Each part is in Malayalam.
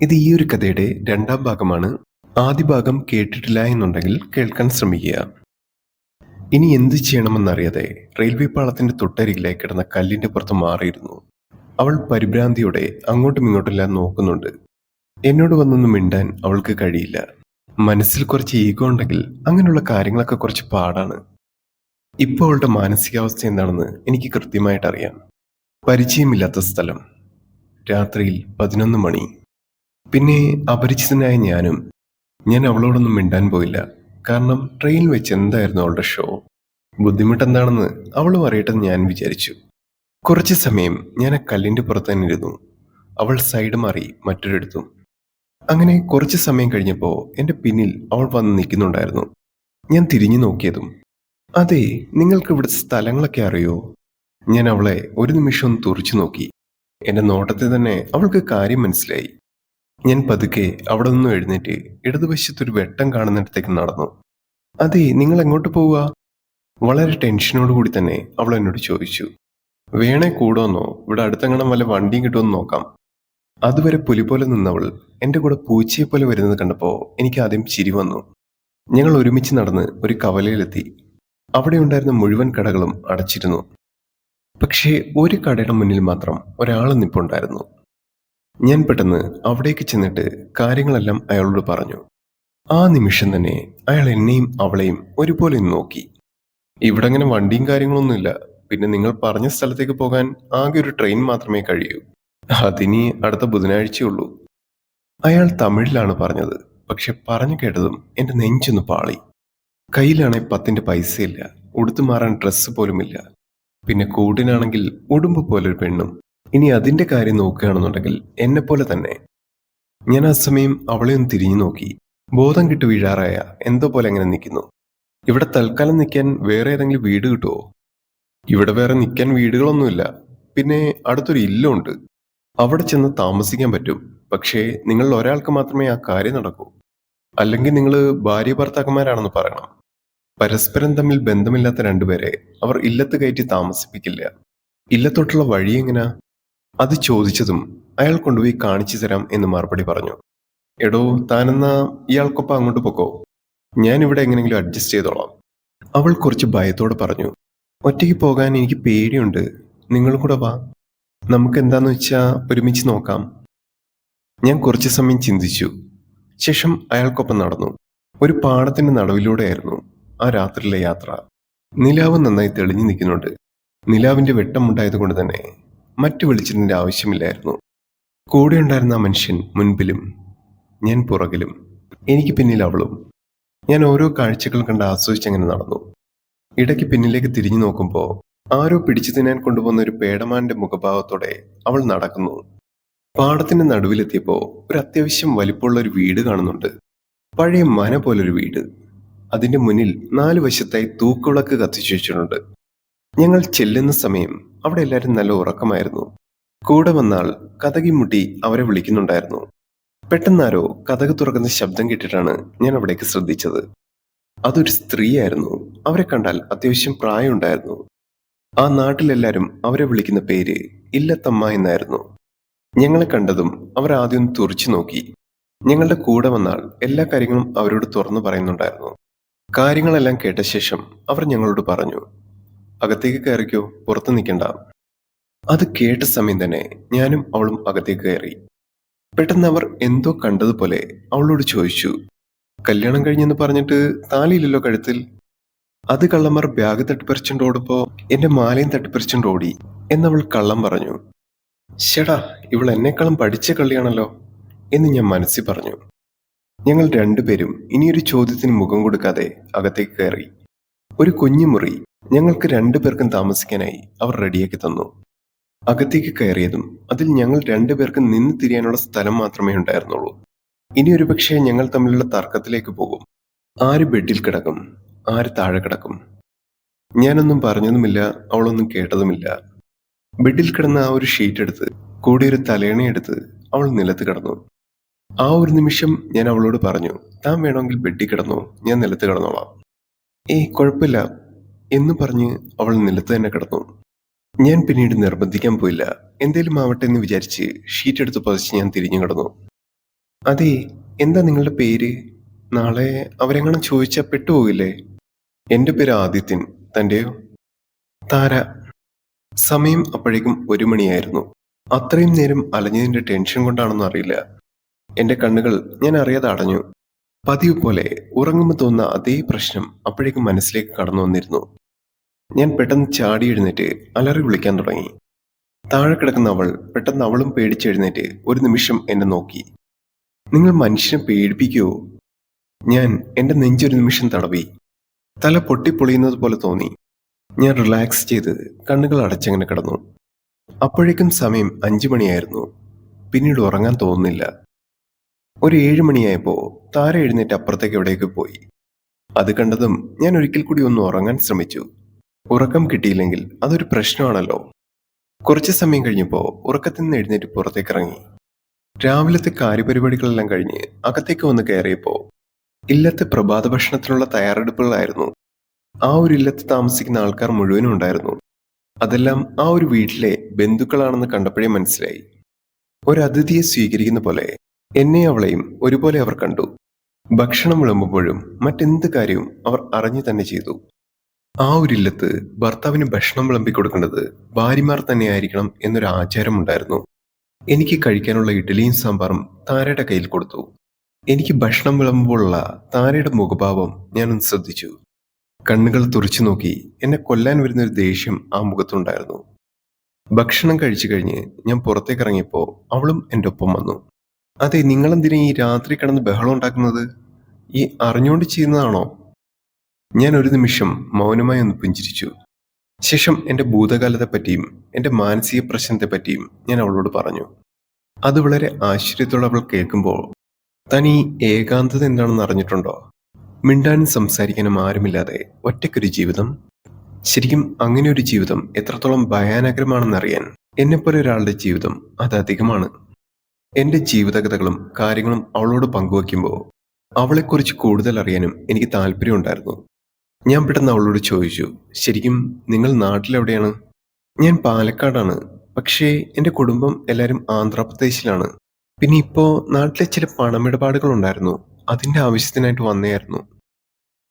ഇത് ഈ ഒരു കഥയുടെ രണ്ടാം ഭാഗമാണ്. ആദ്യ ഭാഗം കേട്ടിട്ടില്ല എന്നുണ്ടെങ്കിൽ കേൾക്കാൻ ശ്രമിക്കുക. ഇനി എന്ത് ചെയ്യണമെന്നറിയാതെ റെയിൽവേ പാളത്തിന്റെ തൊട്ടരികിലായി കിടന്ന കല്ലിന്റെ പുറത്ത് മാറിയിരുന്നു. അവൾ പരിഭ്രാന്തിയോടെ അങ്ങോട്ടും ഇങ്ങോട്ടെല്ലാം നോക്കുന്നുണ്ട്. എന്നോട് വന്നൊന്നും മിണ്ടാൻ അവൾക്ക് കഴിയില്ല. മനസ്സിൽ കുറച്ച് ഈഗോ ഉണ്ടെങ്കിൽ അങ്ങനെയുള്ള കാര്യങ്ങളൊക്കെ കുറച്ച് പാടാണ്. ഇപ്പോൾ അവളുടെ മാനസികാവസ്ഥ എന്താണെന്ന് എനിക്ക് കൃത്യമായിട്ട് അറിയാം. പരിചയമില്ലാത്ത സ്ഥലം, രാത്രിയിൽ 11 മണി, പിന്നെ അപരിചിതനായ ഞാൻ അവളോടൊന്നും മിണ്ടാൻ പോയില്ല. കാരണം ട്രെയിനിൽ വെച്ച് എന്തായിരുന്നു അവളുടെ ഷോ. ബുദ്ധിമുട്ടെന്താണെന്ന് അവളും അറിയട്ടെന്ന് ഞാൻ വിചാരിച്ചു. കുറച്ച് സമയം ഞാൻ ആ കല്ലിന്റെ പുറത്ത് തന്നെ ഇരുന്നു. അവൾ സൈഡ് മാറി മറ്റൊരിടത്തും. അങ്ങനെ കുറച്ച് സമയം കഴിഞ്ഞപ്പോൾ എൻ്റെ പിന്നിൽ അവൾ വന്ന് നിൽക്കുന്നുണ്ടായിരുന്നു. ഞാൻ തിരിഞ്ഞു നോക്കിയതും, അതെ, നിങ്ങൾക്ക് ഇവിടുത്തെ സ്ഥലങ്ങളൊക്കെ അറിയോ? ഞാൻ അവളെ ഒരു നിമിഷം ഒന്ന് തുറച്ചു നോക്കി. എൻ്റെ നോട്ടത്തിൽ തന്നെ അവൾക്ക് കാര്യം മനസ്സിലായി. ഞാൻ പതുക്കെ അവിടെ നിന്നും എഴുന്നേറ്റ് ഇടതുവശത്തൊരു വെട്ടം കാണുന്നിടത്തേക്ക് നടന്നു. അതെ, നിങ്ങൾ എങ്ങോട്ട് പോവുക? വളരെ ടെൻഷനോടുകൂടി തന്നെ അവൾ എന്നോട് ചോദിച്ചു. വേണേ കൂടോന്നോ? ഇവിടെ അടുത്തെങ്ങണം വല്ല വണ്ടിയും കിട്ടുമെന്ന് നോക്കാം. അതുവരെ പുലി പോലെ നിന്നവൾ എൻ്റെ കൂടെ പൂച്ചയെ പോലെ വരുന്നത് കണ്ടപ്പോൾ എനിക്ക് ആദ്യം ചിരി വന്നു. ഞങ്ങൾ ഒരുമിച്ച് നടന്ന് ഒരു കവലയിലെത്തി. അവിടെ ഉണ്ടായിരുന്ന മുഴുവൻ കടകളും അടച്ചിരുന്നു. പക്ഷേ ഒരു കടയുടെ മുന്നിൽ മാത്രം ഒരാൾ നിൽപ്പുണ്ടായിരുന്നു. ഞാൻ പെട്ടെന്ന് അവിടേക്ക് ചെന്നിട്ട് കാര്യങ്ങളെല്ലാം അയാളോട് പറഞ്ഞു. ആ നിമിഷം തന്നെ അയാൾ എന്നെയും അവളെയും ഒരുപോലെ നോക്കി. ഇവിടെ അങ്ങനെ വണ്ടിയും കാര്യങ്ങളൊന്നുമില്ല. പിന്നെ നിങ്ങൾ പറഞ്ഞ സ്ഥലത്തേക്ക് പോകാൻ ആകെ ഒരു ട്രെയിൻ മാത്രമേ കഴിയൂ. അതിനി അടുത്ത ബുധനാഴ്ചയുള്ളൂ. അയാൾ തമിഴിലാണ് പറഞ്ഞത്. പക്ഷെ പറഞ്ഞു കേട്ടതും എൻ്റെ നെഞ്ചൊന്ന് പാളി. കയ്യിലാണെ 10 പൈസയില്ല. ഉടുത്തു മാറാൻ ഡ്രസ്സ് പോലുമില്ല. പിന്നെ കൂട്ടിനാണെങ്കിൽ ഉടുമ്പ് പോലൊരു പെണ്ണും. ഇനി അതിന്റെ കാര്യം നോക്കുകയാണെന്നുണ്ടെങ്കിൽ എന്നെപ്പോലെ തന്നെ. ഞാൻ ആ സമയം അവളെ ഒന്ന് തിരിഞ്ഞു നോക്കി. ബോധം കിട്ടു വീഴാറായ എന്തോ പോലെ അങ്ങനെ നിൽക്കുന്നു. ഇവിടെ തൽക്കാലം നിൽക്കാൻ വേറെ ഏതെങ്കിലും വീട് കിട്ടുമോ? ഇവിടെ വേറെ നിൽക്കാൻ വീടുകളൊന്നുമില്ല. പിന്നെ അടുത്തൊരു ഇല്ലുണ്ട്. അവിടെ ചെന്ന് താമസിക്കാൻ പറ്റും. പക്ഷേ നിങ്ങളിൽ ഒരാൾക്ക് മാത്രമേ ആ കാര്യം നടക്കൂ. അല്ലെങ്കിൽ നിങ്ങൾ ഭാര്യ ഭർത്താക്കന്മാരാണെന്ന് പറയണം. പരസ്പരം തമ്മിൽ ബന്ധമില്ലാത്ത രണ്ടുപേരെ അവർ ഇല്ലത്ത് കയറ്റി താമസിപ്പിക്കില്ല. ഇല്ലത്തോട്ടുള്ള വഴി എങ്ങനാ? അത് ചോദിച്ചതും അയാൾ കൊണ്ടുപോയി കാണിച്ചു തരാം എന്ന് മറുപടി പറഞ്ഞു. എടോ, താനെന്നാ ഇയാൾക്കൊപ്പം അങ്ങോട്ട് പൊക്കോ. ഞാൻ ഇവിടെ എങ്ങനെയെങ്കിലും അഡ്ജസ്റ്റ് ചെയ്തോളാം. അവൾ കുറച്ച് ഭയത്തോടെ പറഞ്ഞു. ഒറ്റയ്ക്ക് പോകാൻ എനിക്ക് പേടിയുണ്ട്. നിങ്ങളും കൂടെ വാ. നമുക്ക് എന്താന്ന് വെച്ചാ ഒരുമിച്ച് നോക്കാം. ഞാൻ കുറച്ചു സമയം ചിന്തിച്ചു. ശേഷം അയാൾക്കൊപ്പം നടന്നു. ഒരു പാടത്തിന്റെ നടുവിലൂടെയായിരുന്നു ആ രാത്രിയിലെ യാത്ര. നിലാവ് നന്നായി തെളിഞ്ഞു നിൽക്കുന്നുണ്ട്. നിലാവിന്റെ വെട്ടമുണ്ടായതുകൊണ്ട് തന്നെ മറ്റു വെളിച്ചത്തിന്റെ ആവശ്യമില്ലായിരുന്നു. കൂടെ ഉണ്ടായിരുന്ന ആ മനുഷ്യൻ മുൻപിലും ഞാൻ പുറകിലും, എനിക്ക് പിന്നിൽ അവളും. ഞാൻ ഓരോ കാഴ്ചകൾ കണ്ട് ആസ്വദിച്ചങ്ങനെ നടന്നു. ഇടയ്ക്ക് പിന്നിലേക്ക് തിരിഞ്ഞു നോക്കുമ്പോൾ ആരോ പിടിച്ചു തിന്നാൻ കൊണ്ടുപോകുന്ന ഒരു പേടമാന്റെ മുഖഭാവത്തോടെ അവൾ നടക്കുന്നു. പാടത്തിന്റെ നടുവിലെത്തിയപ്പോൾ ഒരു അത്യാവശ്യം വലിപ്പമുള്ള ഒരു വീട് കാണുന്നുണ്ട്. പഴയ മന പോലൊരു വീട്. അതിന്റെ മുന്നിൽ 4 വശത്തായി തൂക്കുവിളക്ക് കത്തിച്ചു വെച്ചിട്ടുണ്ട്. ഞങ്ങൾ ചെല്ലുന്ന സമയം അവിടെ എല്ലാവരും നല്ല ഉറക്കമായിരുന്നു. കൂടെ വന്നാൾ കതകി മുട്ടി അവരെ വിളിക്കുന്നുണ്ടായിരുന്നു. പെട്ടെന്നാരോ കതക് തുറക്കുന്ന ശബ്ദം കേട്ടിട്ടാണ് ഞാൻ അവിടേക്ക് ശ്രദ്ധിച്ചത്. അതൊരു സ്ത്രീയായിരുന്നു. അവരെ കണ്ടാൽ അത്യാവശ്യം പ്രായമുണ്ടായിരുന്നു. ആ നാട്ടിലെല്ലാരും അവരെ വിളിക്കുന്ന പേര് ഇല്ലത്തമ്മ എന്നായിരുന്നു. ഞങ്ങളെ കണ്ടതും അവർ ആദ്യം തുറച്ചു നോക്കി. ഞങ്ങളുടെ കൂടെ വന്നാൾ എല്ലാ കാര്യങ്ങളും അവരോട് തുറന്നു പറയുന്നുണ്ടായിരുന്നു. കാര്യങ്ങളെല്ലാം കേട്ട ശേഷം അവർ ഞങ്ങളോട് പറഞ്ഞു, അകത്തേക്ക് കയറിക്കോ, പുറത്തു നിൽക്കണ്ട. അത് കേട്ട സമയം തന്നെ ഞാനും അവളും അകത്തേക്ക് കയറി. പെട്ടെന്ന് അവർ എന്തോ കണ്ടതുപോലെ അവളോട് ചോദിച്ചു, കല്യാണം കഴിഞ്ഞെന്ന് പറഞ്ഞിട്ട് താലിയില്ലല്ലോ കഴുത്തിൽ? അത് കള്ളന്മാർ ബാഗ് തട്ടിപ്പറിച്ചുകൊണ്ട് ഓടുമ്പോ എന്റെ മാലയും തട്ടിപ്പറിച്ചുകൊണ്ട് ഓടി എന്നവൾ കള്ളം പറഞ്ഞു. ശടാ, ഇവൾ എന്നെക്കാളും പഠിച്ച കള്ളിയാണല്ലോ എന്ന് ഞാൻ മനസ്സിൽ പറഞ്ഞു. ഞങ്ങൾ രണ്ടുപേരും ഇനിയൊരു ചോദ്യത്തിന് മുഖം കൊടുക്കാതെ അകത്തേക്ക് കയറി. ഒരു കുഞ്ഞു മുറി ഞങ്ങൾക്ക് 2 പേർക്കും താമസിക്കാനായി അവർ റെഡിയാക്കി തന്നു. അകത്തേക്ക് കയറിയതും അതിൽ ഞങ്ങൾ 2 പേർക്കും നിന്ന് തിരിയാനുള്ള സ്ഥലം മാത്രമേ ഉണ്ടായിരുന്നുള്ളൂ. ഇനി ഒരുപക്ഷെ ഞങ്ങൾ തമ്മിലുള്ള തർക്കത്തിലേക്ക് പോകും. ആര് ബെഡിൽ കിടക്കും, ആര് താഴെ കിടക്കും? ഞാനൊന്നും പറഞ്ഞതുമില്ല, അവളൊന്നും കേട്ടതുമില്ല. ബെഡിൽ കിടന്ന ആ ഒരു ഷീറ്റ് എടുത്ത് കൂടെ ഒരു തലേണയെടുത്ത് അവൾ നിലത്ത് കിടന്നു. ആ ഒരു നിമിഷം ഞാൻ അവളോട് പറഞ്ഞു, താൻ വേണമെങ്കിൽ ബെഡിൽ കിടന്നോ, ഞാൻ നിലത്ത് കിടന്നോളാം. ഏയ് കുഴപ്പമില്ല എന്ന് പറഞ്ഞ് അവൾ നിലത്ത് തന്നെ കിടന്നു. ഞാൻ പിന്നീട് നിർബന്ധിക്കാൻ പോയില്ല. എന്തേലും ആവട്ടെ എന്ന് വിചാരിച്ച് ഷീറ്റ് എടുത്ത് പതിച്ച് ഞാൻ തിരിഞ്ഞു കിടന്നു. അതെ, എന്താ നിങ്ങളുടെ പേര്? നാളെ അവരെങ്ങാനും ചോദിച്ചാൽ പെട്ടുപോകില്ലേ? എന്റെ പേര് ആദിത്യൻ. തന്റെയോ? താര. സമയം അപ്പോഴേക്കും 1 മണിയായിരുന്നു. അത്രയും നേരം അലഞ്ഞതിന്റെ ടെൻഷൻ കൊണ്ടാണെന്ന് അറിയില്ല. എന്റെ കണ്ണുകൾ ഞാൻ അറിയാതെ അടഞ്ഞു. പതിവ് പോലെ ഉറങ്ങുമ്പോൾ തോന്നുന്ന അതേ പ്രശ്നം അപ്പോഴേക്കും മനസ്സിലേക്ക് കടന്നു വന്നിരുന്നു. ഞാൻ പെട്ടെന്ന് ചാടി എഴുന്നേറ്റ് അലറി വിളിക്കാൻ തുടങ്ങി. താഴെ കിടക്കുന്ന അവൾ പെട്ടെന്ന് അവളും പേടിച്ചെഴുന്നേറ്റ് ഒരു നിമിഷം എന്നെ നോക്കി. നിങ്ങൾ മനുഷ്യനെ പേടിപ്പിക്കുവോ? ഞാൻ എന്റെ നെഞ്ചൊരു നിമിഷം തടവി. തല പൊട്ടിപ്പൊളിയുന്നത് പോലെ തോന്നി. ഞാൻ റിലാക്സ് ചെയ്ത് കണ്ണുകൾ അടച്ചങ്ങനെ കിടന്നു. അപ്പോഴേക്കും സമയം 5 മണിയായിരുന്നു. പിന്നീട് ഉറങ്ങാൻ തോന്നുന്നില്ല. ഒരു 7 മണിയായപ്പോ താര എഴുന്നേറ്റ് അപ്പുറത്തേക്ക് എവിടേക്ക് പോയി. അത് കണ്ടതും ഞാൻ ഒരിക്കൽ കൂടി ഒന്ന് ഉറങ്ങാൻ ശ്രമിച്ചു. ഉറക്കം കിട്ടിയില്ലെങ്കിൽ അതൊരു പ്രശ്നമാണല്ലോ. കുറച്ചു സമയം കഴിഞ്ഞപ്പോ ഉറക്കത്തിൽ നിന്ന് എഴുന്നേറ്റ് പുറത്തേക്ക് ഇറങ്ങി. രാവിലത്തെ കാര്യപരിപാടികളെല്ലാം കഴിഞ്ഞ് അകത്തേക്ക് വന്ന് കയറിയപ്പോ ഇല്ലത്തെ പ്രഭാത ഭക്ഷണത്തിനുള്ള തയ്യാറെടുപ്പുകളായിരുന്നു. ആ ഒരു ഇല്ലത്ത് താമസിക്കുന്ന ആൾക്കാർ മുഴുവനും ഉണ്ടായിരുന്നു. അതെല്ലാം ആ ഒരു വീട്ടിലെ ബന്ധുക്കളാണെന്ന് കണ്ടപ്പോഴേ മനസ്സിലായി. ഒരു അതിഥിയെ സ്വീകരിക്കുന്ന പോലെ എന്നെ അവളെയും ഒരുപോലെ അവർ കണ്ടു. ഭക്ഷണം വിളമ്പുമ്പോഴും മറ്റെന്ത് കാര്യവും അവർ അറിഞ്ഞു തന്നെ ചെയ്തു. ആ ഒരു ഇല്ലത്ത് ഭർത്താവിന് ഭക്ഷണം വിളമ്പി കൊടുക്കേണ്ടത് ഭാര്യമാർ തന്നെയായിരിക്കണം എന്നൊരു ആചാരമുണ്ടായിരുന്നു. എനിക്ക് കഴിക്കാനുള്ള ഇഡ്ഡലിയും സാമ്പാറും താരയുടെ കയ്യിൽ കൊടുത്തു. എനിക്ക് ഭക്ഷണം വിളമ്പുമ്പോഴുള്ള താരയുടെ മുഖഭാവം ഞാനൊന്ന് ശ്രദ്ധിച്ചു. കണ്ണുകൾ തുറച്ചു നോക്കി എന്നെ കൊല്ലാൻ വരുന്ന ഒരു ദേഷ്യം ആ മുഖത്തുണ്ടായിരുന്നു. ഭക്ഷണം കഴിച്ചു കഴിഞ്ഞ് ഞാൻ പുറത്തേക്ക് ഇറങ്ങിയപ്പോ അവളും എൻ്റെ ഒപ്പം വന്നു. അതെ, നിങ്ങളെന്തിനാ ഈ രാത്രി കിടന്ന് ബഹളം ഉണ്ടാക്കുന്നത്? ഈ അറിഞ്ഞുകൊണ്ട് ചെയ്യുന്നതാണോ? ഞാൻ ഒരു നിമിഷം മൗനമായി ഒന്ന് പുഞ്ചിരിച്ചു. ശേഷം എൻ്റെ ഭൂതകാലത്തെപ്പറ്റിയും എൻ്റെ മാനസിക പ്രശ്നത്തെപ്പറ്റിയും ഞാൻ അവളോട് പറഞ്ഞു. അത് വളരെ ആശ്ചര്യത്തോടെ അവൾ കേൾക്കുമ്പോൾ, താൻ ഈ ഏകാന്തത എന്താണെന്ന് അറിഞ്ഞിട്ടുണ്ടോ? മിണ്ടാനും സംസാരിക്കാനും ആരുമില്ലാതെ ഒറ്റയ്ക്കൊരു ജീവിതം. ശരിക്കും അങ്ങനെ ഒരു ജീവിതം എത്രത്തോളം ഭയാനകരമാണെന്നറിയാൻ എന്നെപ്പോലെ ഒരാളുടെ ജീവിതം അത് അധികമാണ്. എന്റെ ജീവിതകഥകളും കാര്യങ്ങളും അവളോട് പങ്കുവയ്ക്കുമ്പോൾ അവളെക്കുറിച്ച് കൂടുതൽ അറിയാനും എനിക്ക് താല്പര്യമുണ്ടായിരുന്നു. ഞാൻ പെട്ടെന്ന് അവളോട് ചോദിച്ചു, ശരിക്കും നിങ്ങൾ നാട്ടിലെവിടെയാണ്? ഞാൻ പാലക്കാടാണ്. പക്ഷേ എന്റെ കുടുംബം എല്ലാവരും ആന്ധ്രാപ്രദേശിലാണ്. പിന്നെ ഇപ്പോ നാട്ടിലെ ചില പണമിടപാടുകൾ ഉണ്ടായിരുന്നു. അതിന്റെ ആവശ്യത്തിനായിട്ട് വന്നതായിരുന്നു.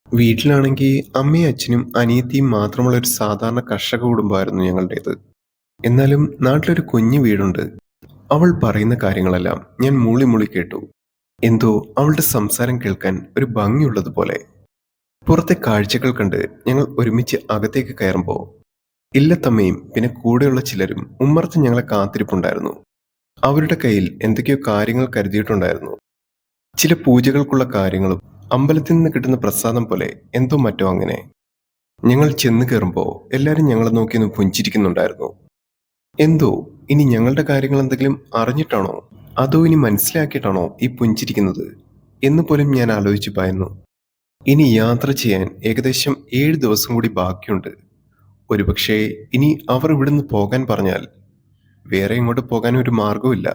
വീട്ടിലാണെങ്കിൽ അമ്മയും അച്ഛനും അനിയത്തിയും മാത്രമുള്ള ഒരു സാധാരണ കർഷക കുടുംബമായിരുന്നു ഞങ്ങളുടേത്. എന്നാലും നാട്ടിലൊരു കുഞ്ഞു വീടുണ്ട്. അവൾ പറയുന്ന കാര്യങ്ങളെല്ലാം ഞാൻ മൂളി മൂളി കേട്ടു. എന്തോ അവളുടെ സംസാരം കേൾക്കാൻ ഒരു ഭംഗിയുള്ളതുപോലെ. പുറത്തെ കാഴ്ചകൾ കണ്ട് ഞങ്ങൾ ഒരുമിച്ച് അകത്തേക്ക് കയറുമ്പോൾ ഇല്ലത്തമ്മയും പിന്നെ കൂടെയുള്ള ചിലരും ഉമ്മറത്ത് ഞങ്ങളെ കാത്തിരിപ്പുണ്ടായിരുന്നു. അവരുടെ കയ്യിൽ എന്തൊക്കെയോ കാര്യങ്ങൾ കരുതിയിട്ടുണ്ടായിരുന്നു. ചില പൂജകൾക്കുള്ള കാര്യങ്ങളും അമ്പലത്തിൽ നിന്ന് കിട്ടുന്ന പ്രസാദം പോലെ എന്തോ മറ്റോ അങ്ങനെ. ഞങ്ങൾ ചെന്ന് കയറുമ്പോൾ എല്ലാവരും ഞങ്ങളെ നോക്കിയൊന്ന് പുഞ്ചിരിക്കുന്നുണ്ടായിരുന്നു. എന്തോ ഇനി ഞങ്ങളുടെ കാര്യങ്ങൾ എന്തെങ്കിലും അറിഞ്ഞിട്ടാണോ അതോ ഇനി മനസ്സിലാക്കിയിട്ടാണോ ഈ പുഞ്ചിരിക്കുന്നത് എന്ന് പോലും ഞാൻ ആലോചിച്ച് ഭയന്നു. ഇനി യാത്ര ചെയ്യാൻ ഏകദേശം 7 ദിവസം കൂടി ബാക്കിയുണ്ട്. ഒരുപക്ഷെ ഇനി അവർ ഇവിടുന്ന് പോകാൻ പറഞ്ഞാൽ വേറെ എങ്ങോട്ട് പോകാൻ ഒരു മാർഗവുമില്ല.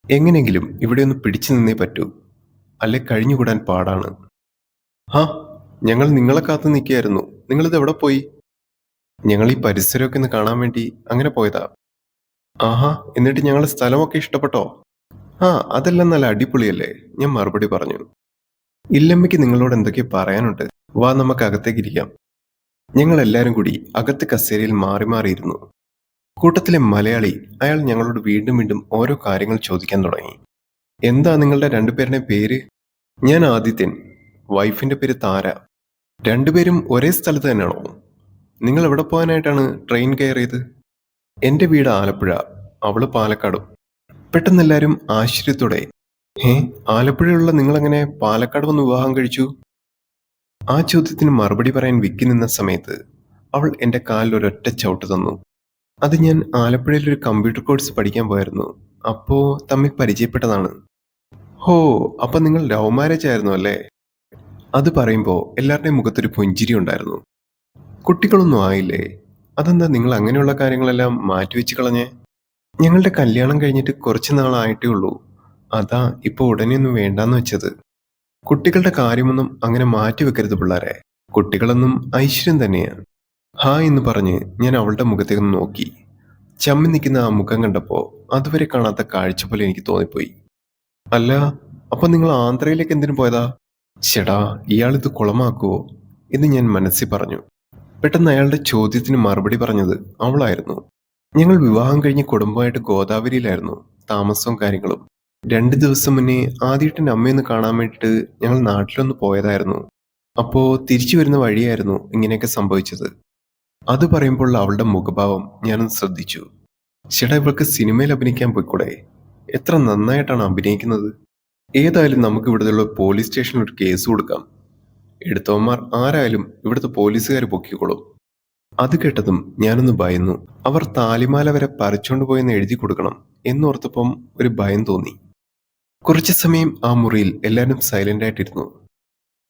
എങ്ങനെയെങ്കിലും ഇവിടെ ഒന്ന് പിടിച്ചു നിന്നേ പറ്റൂ, അല്ലെ കഴിഞ്ഞുകൂടാൻ പാടാണ്. ഹാ, ഞങ്ങൾ നിങ്ങളെ കാത്തു നിൽക്കുകയായിരുന്നു. നിങ്ങളിത് എവിടെ പോയി? ഞങ്ങൾ ഈ പരിസരമൊക്കെ ഒന്ന് കാണാൻ വേണ്ടി അങ്ങനെ പോയതാ. ആഹാ, എന്നിട്ട് ഞങ്ങളുടെ സ്ഥലമൊക്കെ ഇഷ്ടപ്പെട്ടോ? ആ, അതെല്ലാം നല്ല അടിപൊളിയല്ലേ, ഞാൻ മറുപടി പറഞ്ഞു. ഇല്ലമ്മയ്ക്ക് നിങ്ങളോട് എന്തൊക്കെയോ പറയാനുണ്ട്. വാ, നമുക്ക് അകത്തേക്ക് ഇരിക്കാം. ഞങ്ങൾ എല്ലാവരും കൂടി അകത്ത് കസേരയിൽ മാറി മാറിയിരുന്നു. കൂട്ടത്തിലെ മലയാളി അയാൾ ഞങ്ങളോട് വീണ്ടും വീണ്ടും ഓരോ കാര്യങ്ങൾ ചോദിക്കാൻ തുടങ്ങി. എന്താ നിങ്ങളുടെ രണ്ടുപേരുടെയും പേര്? ഞാൻ ആദിത്യൻ. വൈഫിന്റെ പേര് താര. രണ്ടുപേരും ഒരേ സ്ഥലത്ത് തന്നെയാണോ? നിങ്ങൾ എവിടെ പോകാനായിട്ടാണ് ട്രെയിൻ കയറിയത്? എന്റെ വീട് ആലപ്പുഴ, അവള് പാലക്കാടും. പെട്ടെന്ന് എല്ലാവരും ആശ്ചര്യത്തോടെ, ഏ, ആലപ്പുഴയുള്ള നിങ്ങളെങ്ങനെ പാലക്കാട് വന്ന് വിവാഹം കഴിച്ചു? ആ ചോദ്യത്തിന് മറുപടി പറയാൻ വിക്കി നിന്ന സമയത്ത് അവൾ എന്റെ കാലിൽ ഒരൊറ്റ ചവിട്ട് തന്നു. അത് ഞാൻ ആലപ്പുഴയിൽ ഒരു കമ്പ്യൂട്ടർ കോഴ്സ് പഠിക്കാൻ പോയായിരുന്നു. അപ്പോ തമ്മിൽ പരിചയപ്പെട്ടതാണ്. ഹോ, അപ്പൊ നിങ്ങൾ ലവ് മാരേജ് ആയിരുന്നു അല്ലേ? അത് പറയുമ്പോൾ എല്ലാവരുടെയും മുഖത്തൊരു പുഞ്ചിരി ഉണ്ടായിരുന്നു. കുട്ടികളൊന്നും ആയില്ലേ? അതെന്താ നിങ്ങൾ അങ്ങനെയുള്ള കാര്യങ്ങളെല്ലാം മാറ്റിവെച്ച് കളഞ്ഞേ? ഞങ്ങളുടെ കല്യാണം കഴിഞ്ഞിട്ട് കുറച്ച് നാളായിട്ടേ ഉള്ളൂ. അതാ ഇപ്പൊ ഉടനെയൊന്നും വേണ്ടാന്ന് വെച്ചത്. കുട്ടികളുടെ കാര്യമൊന്നും അങ്ങനെ മാറ്റിവെക്കരുത് പിള്ളേരെ. കുട്ടികളൊന്നും ഐശ്വര്യം തന്നെയാണ്. ഹാ എന്ന് പറഞ്ഞ് ഞാൻ അവളുടെ മുഖത്തേക്ക് നോക്കി. ചമ്മി നിൽക്കുന്ന ആ മുഖം കണ്ടപ്പോ അതുവരെ കാണാത്ത കാഴ്ച പോലെ എനിക്ക് തോന്നിപ്പോയി. അല്ല, അപ്പൊ നിങ്ങൾ ആന്ധ്രയിലേക്ക് എന്തിനു പോയതാ? ചേടാ, ഇയാളിത് കുളമാക്കുവോ എന്ന് ഞാൻ മനസ്സിൽ പറഞ്ഞു. പെട്ടെന്ന് അയാളുടെ ചോദ്യത്തിന് മറുപടി പറഞ്ഞത് അവളായിരുന്നു. ഞങ്ങൾ വിവാഹം കഴിഞ്ഞ് കുടുംബമായിട്ട് ഗോദാവരിയിലായിരുന്നു താമസവും കാര്യങ്ങളും. 2 ദിവസം മുന്നേ ആദ്യേട്ടൻ്റെ അമ്മയൊന്ന് കാണാൻ വേണ്ടിയിട്ട് ഞങ്ങൾ നാട്ടിലൊന്ന് പോയതായിരുന്നു. അപ്പോ തിരിച്ചു വരുന്ന വഴിയായിരുന്നു ഇങ്ങനെയൊക്കെ സംഭവിച്ചത്. അത് പറയുമ്പോൾ അവളുടെ മുഖഭാവം ഞാനൊന്ന് ശ്രദ്ധിച്ചു. ചേട്ടാ, ഇവൾക്ക് സിനിമയിൽ അഭിനയിക്കാൻ പോയിക്കൂടെ? എത്ര നന്നായിട്ടാണ് അഭിനയിക്കുന്നത്. ഏതായാലും നമുക്ക് ഇവിടുത്തെ പോലീസ് സ്റ്റേഷനിൽ ഒരു കേസ് കൊടുക്കാം. എടുത്തവന്മാർ ആരായാലും ഇവിടുത്തെ പോലീസുകാർ പൊക്കിക്കോളും. അത് കേട്ടതും ഞാനൊന്ന് ഭയന്നു. അവർ താലിമാല വരെ പറിച്ചോണ്ട് പോയെന്ന് എഴുതി കൊടുക്കണം എന്നോർത്തപ്പം ഒരു ഭയം തോന്നി. കുറച്ചു സമയം ആ മുറിയിൽ എല്ലാവരും സൈലന്റ് ആയിട്ടിരുന്നു.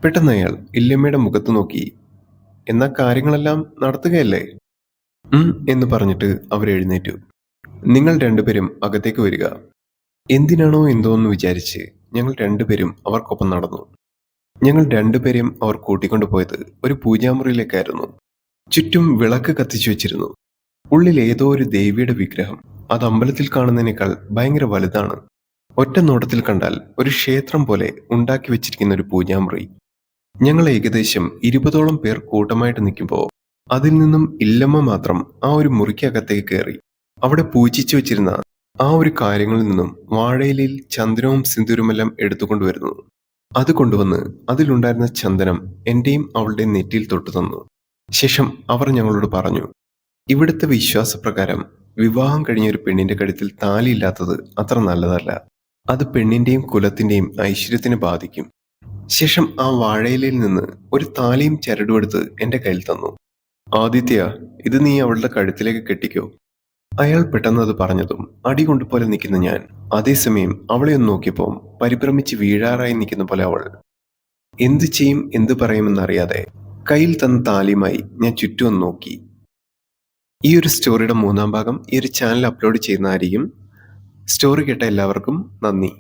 പെട്ടെന്ന് അയാൾ ഇല്ലമ്മയുടെ മുഖത്ത് നോക്കി. എന്നാ കാര്യങ്ങളെല്ലാം നടത്തുകയല്ലേ? എന്ന് പറഞ്ഞിട്ട് അവരെഴുന്നേറ്റു. നിങ്ങൾ രണ്ടുപേരും അകത്തേക്ക് വരിക. എന്തിനാണോ എന്തോന്ന് വിചാരിച്ച് ഞങ്ങൾ രണ്ടുപേരും അവർക്കൊപ്പം നടന്നു. ഞങ്ങൾ രണ്ടുപേരെയും അവർ കൂട്ടിക്കൊണ്ടുപോയത് ഒരു പൂജാമുറിയിലേക്കായിരുന്നു. ചുറ്റും വിളക്ക് കത്തിച്ചു വെച്ചിരുന്നു. ഉള്ളിൽ ഏതോ ഒരു ദേവിയുടെ വിഗ്രഹം. അത് അമ്പലത്തിൽ കാണുന്നതിനേക്കാൾ ഭയങ്കര വലുതാണ്. ഒറ്റ നോട്ടത്തിൽ കണ്ടാൽ ഒരു ക്ഷേത്രം പോലെ ഉണ്ടാക്കി വെച്ചിരിക്കുന്ന ഒരു പൂജാമുറി. ഞങ്ങൾ ഏകദേശം 20ഓളം പേർ കൂട്ടമായിട്ട് നിൽക്കുമ്പോൾ അതിൽ നിന്നും ഇല്ലമ്മ മാത്രം ആ ഒരു മുറിക്കകത്തേക്ക് കയറി. അവിടെ പൂജിച്ചു വെച്ചിരുന്ന ആ ഒരു കാര്യങ്ങളിൽ നിന്നും വാഴയിലയിൽ ചന്ദനവും സിന്ദൂരമെല്ലാം എടുത്തുകൊണ്ടുവരുന്നു. അത് കൊണ്ടുവന്ന് അതിലുണ്ടായിരുന്ന ചന്ദനം എന്റെയും അവളുടെയും നെറ്റിയിൽ തൊട്ടു തന്നു. ശേഷം അവർ ഞങ്ങളോട് പറഞ്ഞു, ഇവിടുത്തെ വിശ്വാസപ്രകാരം വിവാഹം കഴിഞ്ഞ ഒരു പെണ്ണിന്റെ കഴുത്തിൽ താലിയില്ലാത്തത് അത്ര നല്ലതല്ല. അത് പെണ്ണിന്റെയും കുലത്തിന്റെയും ഐശ്വര്യത്തിനെ ബാധിക്കും. ശേഷം ആ വാഴയിലയിൽ നിന്ന് ഒരു താലിയും ചരടും എടുത്ത് എന്റെ കയ്യിൽ തന്നു. ആദിത്യ, ഇത് നീ അവളുടെ കഴുത്തിലേക്ക് കെട്ടിക്കോ. അയാൾ പെട്ടെന്ന് അത് പറഞ്ഞതും അടികൊണ്ട് പോലെ നിൽക്കുന്ന ഞാൻ. അതേസമയം അവളെ ഒന്ന് നോക്കിയപ്പോൾ പരിഭ്രമിച്ച് വീഴാറായി നിൽക്കുന്ന പോലെ അവൾ. എന്ത് ചെയ്യും എന്ത് പറയുമെന്നറിയാതെ കയ്യിൽ തന്ന താലിയുമായി ഞാൻ ചുറ്റും ഒന്ന് നോക്കി. ഈ ഒരു സ്റ്റോറിയുടെ 3-ാം ഭാഗം ഈ ഒരു ചാനൽ അപ്ലോഡ് ചെയ്യുന്നതായിരിക്കും. സ്റ്റോറി കേട്ട എല്ലാവർക്കും നന്ദി.